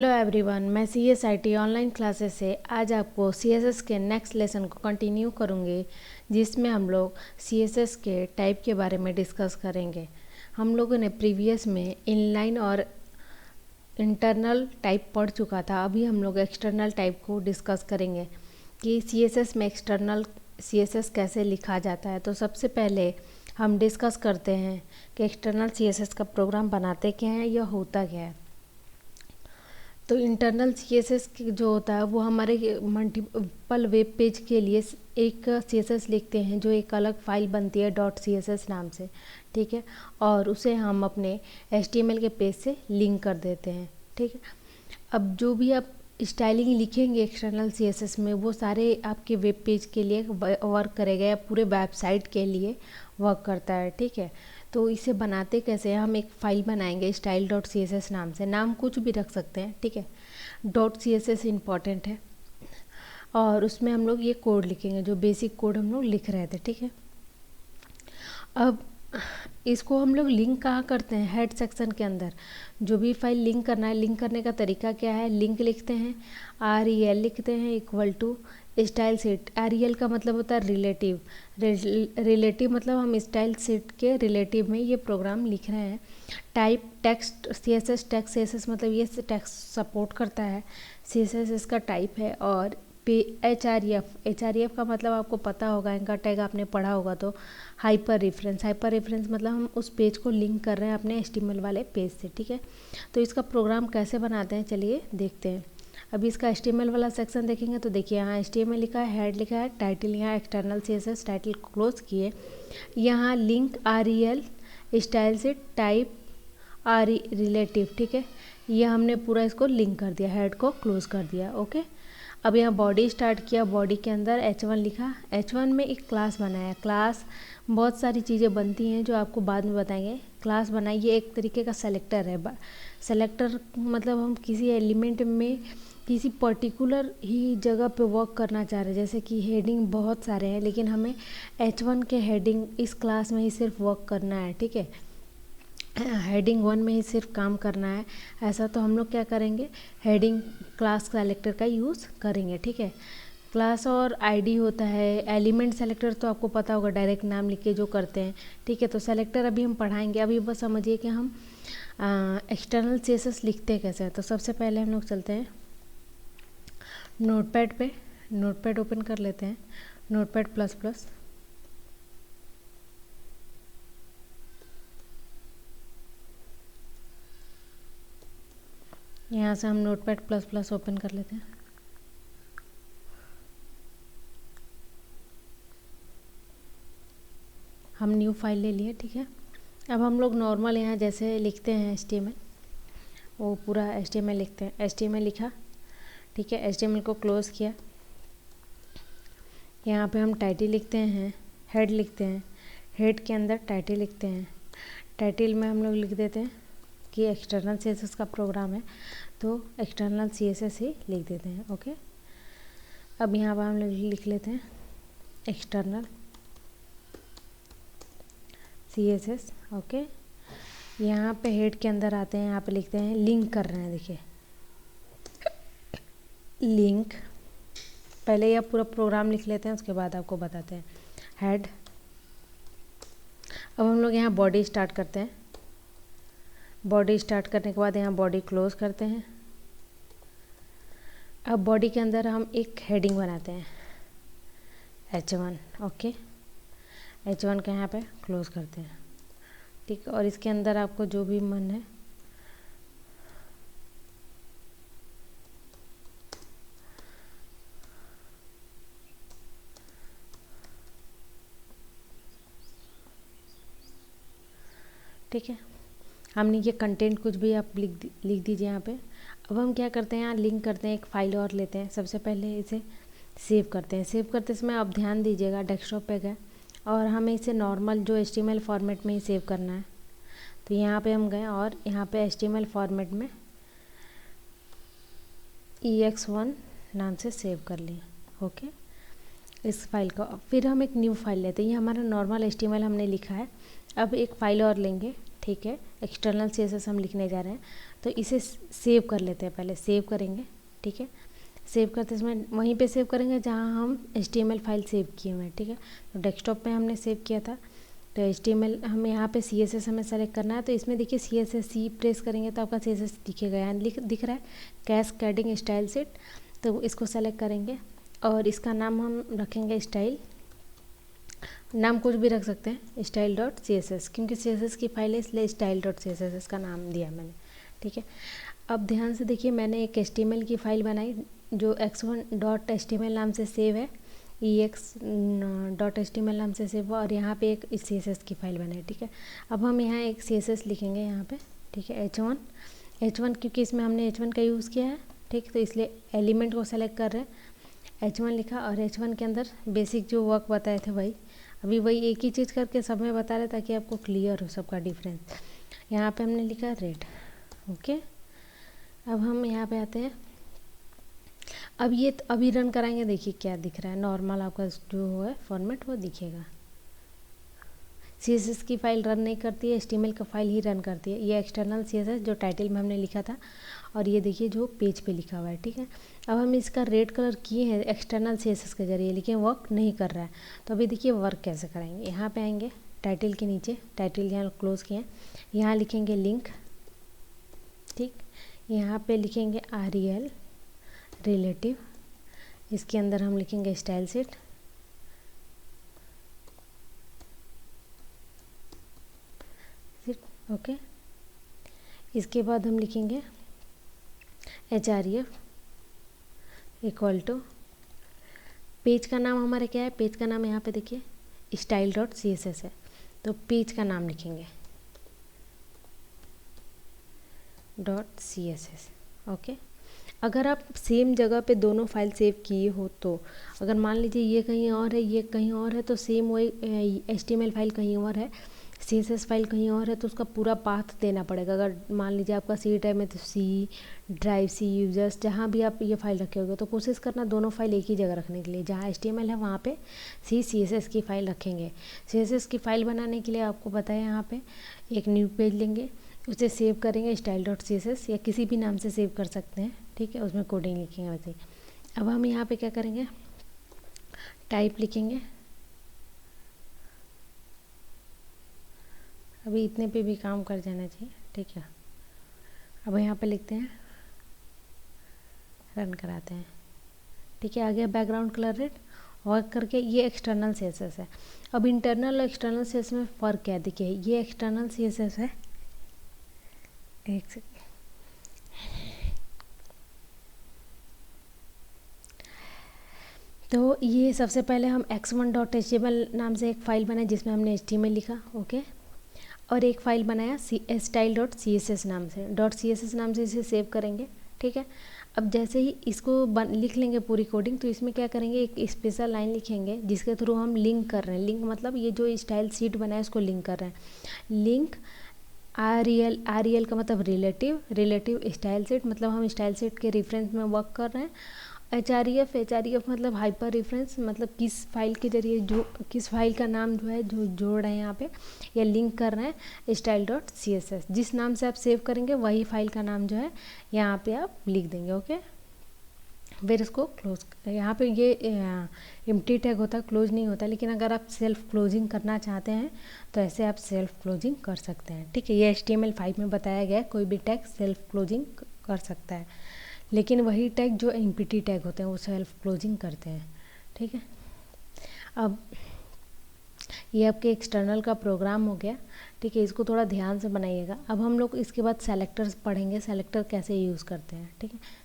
Hello everyone, मैं CSIT online classes से आज आपको CSS के नेक्स्ट लेसन को कंटिन्यू करूँगी, जिसमें हम लोग CSS के टाइप के बारे में डिस्कस करेंगे। हम लोगों ने प्रीवियस में इनलाइन और इंटरनल टाइप पढ़ चुका था। अभी हम लोग एक्सटर्नल टाइप को डिस्कस करेंगे कि CSS में एक्सटर्नल CSS कैसे लिखा जाता है। तो सबसे पहले हम डिस्कस करते हैं कि एक्सटर्नल CSS का प्रोग्राम बनाते क्या हैं या होता क्या है। तो इंटरनल CSS जो होता है वो हमारे मल्टीपल वेब पेज के लिए एक CSS लिखते हैं, जो एक अलग फाइल बनती है .css नाम से, ठीक है, और उसे हम अपने HTML के पेज से लिंक कर देते हैं, ठीक है। अब जो भी आप स्टाइलिंग लिखेंगे एक्सटर्नल CSS में, वो सारे आपके वेब पेज के लिए वर्क करेगा या पूरे वेबसाइट के लिए वर्क करता है, ठीक है। तो इसे बनाते कैसे हैं, हम एक फ़ाइल बनाएंगे style.css नाम से, नाम कुछ भी रख सकते हैं, ठीक है। .css इम्पॉर्टेंट है और उसमें हम लोग ये कोड लिखेंगे, जो बेसिक कोड हम लोग लिख रहे थे, ठीक है। अब इसको हम लोग लिंक कहाँ करते हैं, हेड सेक्शन के अंदर। जो भी फाइल लिंक करना है, लिंक करने का तरीका क्या है, लिंक लिखते हैं, REL लिखते हैं equal to style set. REL का मतलब होता है रिलेटिव, रिलेटिव मतलब हम स्टाइल सेट के रिलेटिव में ये प्रोग्राम लिख रहे हैं। Type text CSS, text CSS मतलब ये टेक्स्ट सपोर्ट करता है, CSS इसका टाइप है। और HREF का मतलब आपको पता होगा, इनका टैग आपने पढ़ा होगा। तो हाइपर रेफरेंस मतलब हम उस पेज को लिंक कर रहे हैं अपने HTML वाले पेज से, ठीक है। तो इसका प्रोग्राम कैसे बनाते हैं, चलिए देखते हैं। अभी इसका HTML वाला सेक्शन देखेंगे तो देखिए यहाँ HTML लिखा है, हेड लिखा है, टाइटल यहाँ एक्सटर्नल CSS, टाइटल क्लोज किए, यहाँ लिंक REL स्टाइल से टाइप रिलेटिव, ठीक है। ये हमने पूरा इसको लिंक कर दिया, हेड को क्लोज कर दिया, ओके। अब यहाँ बॉडी स्टार्ट किया, बॉडी के अंदर H1 लिखा, H1 में एक क्लास बनाया। क्लास बहुत सारी चीज़ें बनती हैं जो आपको बाद में बताएंगे। क्लास बनाई, ये एक तरीके का सेलेक्टर है। सेलेक्टर मतलब हम किसी एलिमेंट में किसी पर्टिकुलर ही जगह पे वर्क करना चाह रहे हैं, जैसे कि हेडिंग बहुत सारे हैं लेकिन हमें H1 के हेडिंग इस क्लास में ही सिर्फ वर्क करना है, ठीक है। हेडिंग 1 में ही सिर्फ काम करना है, ऐसा तो हम लोग क्या करेंगे, हेडिंग क्लास सेलेक्टर का यूज़ करेंगे, ठीक है। क्लास और आईडी होता है। एलिमेंट सेलेक्टर तो आपको पता होगा, डायरेक्ट नाम लिख के जो करते हैं, ठीक है। तो सेलेक्टर अभी हम पढ़ाएंगे। अभी बस समझिए कि हम एक्सटर्नल CSS लिखते कैसे हैं। तो सबसे पहले हम लोग चलते हैं नोटपैड पे, नोटपैड ओपन कर लेते हैं, नोटपैड++। यहाँ से हम नोटपैड++ ओपन कर लेते हैं। हम न्यू फाइल ले लिए, ठीक है। अब हम लोग नॉर्मल यहाँ जैसे लिखते हैं HTML, वो पूरा HTML लिखते हैं। HTML लिखा, ठीक है, HTML को क्लोज़ किया। यहाँ पे हम टाइटल लिखते हैं, हेड लिखते हैं, हेड के अंदर टाइटल लिखते हैं। टाइटल में हम लोग लिख देते हैं कि एक्सटर्नल CSS का प्रोग्राम है, तो एक्सटर्नल CSS ही लिख देते हैं, ओके। अब यहाँ पर हम लोग लिख लेते हैं एक्सटर्नल CSS, ओके। यहाँ पे हेड के अंदर आते हैं, यहाँ पे लिखते हैं लिंक कर रहे हैं, देखिए लिंक। पहले यह पूरा प्रोग्राम लिख लेते हैं, उसके बाद आपको बताते हैं हेड। अब हम लोग यहाँ बॉडी स्टार्ट करते हैं। बॉडी स्टार्ट करने के बाद यहाँ बॉडी क्लोज करते हैं। अब बॉडी के अंदर हम एक हेडिंग बनाते हैं H1, ओके। H1 का यहाँ पे क्लोज करते हैं, ठीक। और इसके अंदर आपको जो भी मन है ठीक है, हमने ये कंटेंट कुछ भी आप लिख दीजिए यहाँ पे। अब हम क्या करते हैं, यहाँ लिंक करते हैं, एक फ़ाइल और लेते हैं। सबसे पहले इसे सेव करते हैं। सेव करते समय आप ध्यान दीजिएगा, डेस्कटॉप पे गए और हमें इसे नॉर्मल जो HTML फॉर्मेट में ही सेव करना है। तो यहाँ पे हम गए और यहाँ पे HTML फॉर्मेट में ex1 नाम से सेव कर लिए, ओके, इस फाइल को। फिर हम एक न्यू फाइल लेते हैं। ये हमारा नॉर्मल HTML हमने लिखा है। अब एक फ़ाइल और लेंगे, ठीक है। एक्सटर्नल CSS हम लिखने जा रहे हैं, तो इसे सेव कर लेते हैं। पहले सेव करेंगे, ठीक है। सेव करते समय वहीं पे सेव करेंगे जहाँ हम HTML फाइल सेव किए हुए हैं, ठीक है। तो डेस्कटॉप पे हमने सेव किया था, तो HTML हम यहाँ पे CSS हमें सेलेक्ट करना है। तो इसमें देखिए CSS C प्रेस करेंगे तो आपका CSS दिखेगा, यहाँ दिख रहा है कैस्केडिंग स्टाइल सेट। तो इसको सेलेक्ट करेंगे और इसका नाम हम रखेंगे स्टाइल, नाम कुछ भी रख सकते हैं, style.css, क्योंकि CSS की फाइल है इसलिए style.css इसका नाम दिया मैंने, ठीक है। अब ध्यान से देखिए, मैंने एक HTML की फ़ाइल बनाई जो x1.html नाम से सेव है, ex.html नाम से सेव हुआ, और यहाँ पे एक CSS की फ़ाइल बनाई, ठीक है। अब हम यहाँ एक CSS लिखेंगे यहाँ पे, ठीक है, H1 क्योंकि इसमें हमने H1 का यूज़ किया है, ठीक। तो इसलिए एलिमेंट को सेलेक्ट कर रहे हैं, H1 लिखा, और H1 के अंदर बेसिक जो वर्क बताए थे वही, अभी वही एक ही चीज़ करके सब में बता रहे ताकि आपको क्लियर हो सबका डिफरेंस। यहाँ पे हमने लिखा रेड, ओके। अब हम यहाँ पे आते हैं, अब ये अभी रन कराएंगे, देखिए क्या दिख रहा है, नॉर्मल आपका जो है फॉर्मेट वो दिखेगा। CSS की फ़ाइल रन नहीं करती है, HTML का फाइल ही रन करती है। ये एक्सटर्नल CSS जो टाइटल में हमने लिखा था, और ये देखिए जो पेज पे लिखा हुआ है, ठीक है। अब हम इसका रेड कलर किए हैं एक्सटर्नल CSS के जरिए, लेकिन वर्क नहीं कर रहा है। तो अभी देखिए वर्क कैसे करेंगे, यहाँ पे आएंगे टाइटल के नीचे, टाइटल यहाँ क्लोज किए, यहाँ लिखेंगे लिंक, ठीक। यहाँ पे लिखेंगे REL रिलेटिव, इसके अंदर हम लिखेंगे स्टाइल सेट, ओके। इसके बाद हम लिखेंगे href इक्वल टू, पेज का नाम हमारा क्या है, पेज का नाम यहाँ पे देखिए style.css है, तो पेज का नाम लिखेंगे .css, ओके। अगर आप सेम जगह पे दोनों फाइल सेव किए हो, तो अगर मान लीजिए ये कहीं और है, ये कहीं और है, तो सेम वही HTML फाइल कहीं और है, CSS फाइल कहीं और है, तो उसका पूरा पाथ देना पड़ेगा। अगर मान लीजिए आपका C ड्राइव में, तो C ड्राइव, C यूजर्स, जहाँ भी आप ये फाइल रखे होगे, तो कोशिश करना दोनों फाइल एक ही जगह रखने के लिए। जहाँ HTML है वहाँ पे CSS की फ़ाइल रखेंगे। CSS की फ़ाइल बनाने के लिए आपको पता है, यहाँ पे एक न्यू पेज लेंगे, उसे सेव करेंगे style.css, या किसी भी नाम से सेव कर सकते हैं, ठीक है। उसमें कोडिंग लिखेंगे वैसे ही। अब हम यहाँ पे क्या करेंगे, टाइप लिखेंगे, अभी इतने पे भी काम कर जाना चाहिए, ठीक है। अब यहाँ पे लिखते हैं, रन कराते हैं, ठीक है। आ गया बैकग्राउंड कलर रेड, और करके ये एक्सटर्नल CSS है। अब इंटरनल और एक्सटर्नल CSS में फ़र्क क्या है, देखिए ये एक्सटर्नल CSS है, एक सेकंड, तो ये सबसे पहले हम x1.html नाम से एक फ़ाइल बनाई जिसमें हमने HTML लिखा, ओके। और एक फ़ाइल बनाया style.css नाम से, .css नाम से इसे सेव करेंगे, ठीक है। अब जैसे ही इसको लिख लेंगे पूरी कोडिंग, तो इसमें क्या करेंगे, एक स्पेशल लाइन लिखेंगे जिसके थ्रू हम लिंक कर रहे हैं। लिंक मतलब ये जो स्टाइल शीट बनाया उसको लिंक कर रहे हैं। लिंक REL का मतलब रिलेटिव स्टाइल सेट, मतलब हम स्टाइल सेट के रेफरेंस में वर्क कर रहे हैं। href मतलब हाइपर रेफरेंस, मतलब किस फाइल के जरिए, जो किस फाइल का नाम जो है जो जोड़ रहे हैं यहाँ पे, या लिंक कर रहे हैं style.css, जिस नाम से आप सेव करेंगे वही फाइल का नाम जो है यहाँ पे आप लिख देंगे, ओके। फिर इसको क्लोज, यहाँ पे ये एम्प्टी टैग होता है, क्लोज नहीं होता, लेकिन अगर आप सेल्फ क्लोजिंग करना चाहते हैं तो ऐसे आप सेल्फ क्लोजिंग कर सकते हैं, ठीक है। ये HTML5 में बताया गया है, कोई भी टैग सेल्फ क्लोजिंग कर सकता है, लेकिन वही टैग जो एम्प्टी टैग होते हैं वो सेल्फ क्लोजिंग करते हैं, ठीक है। अब ये आपके एक्सटर्नल का प्रोग्राम हो गया, ठीक है। इसको थोड़ा ध्यान से बनाइएगा। अब हम लोग इसके बाद सेलेक्टर्स पढ़ेंगे, सेलेक्टर कैसे यूज़ करते हैं, ठीक है।